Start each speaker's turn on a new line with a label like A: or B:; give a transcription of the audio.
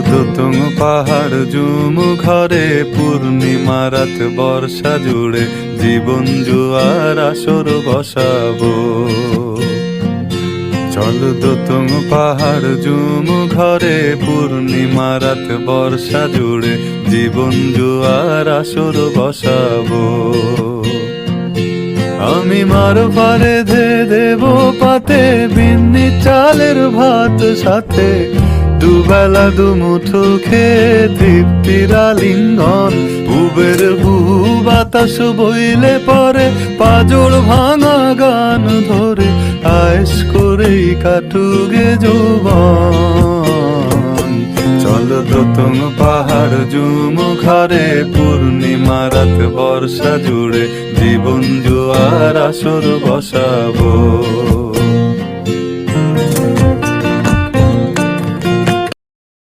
A: দোতং পাহাড় জুম ঘরে পূর্ণিমা রাত বর্ষা জুড়ে জীবন জুয়ার আসর বসাবো। চল দোতং পাহাড় জুম ঘরে পূর্ণিমা রাত বর্ষা জুড়ে জীবন জুয়ার আসর বসাবো। আমি মার পারে ধে দেব পাতে বিন্নি চালের ভাত সাথে, দুবেলা দুমুঠো খেয়ে তৃপ্তির আলিঙ্গন। পুবের বুহু বাতাস বইলে পরে পাজর ভাঙা গান ধরে আয়েশ করেই কাটুগে যৌবন। চল দোতং পাহাড় জুম ঘরে পূর্ণিমা রাত বর্ষা জুড়ে জীবন জুয়ার আসর বসাবো।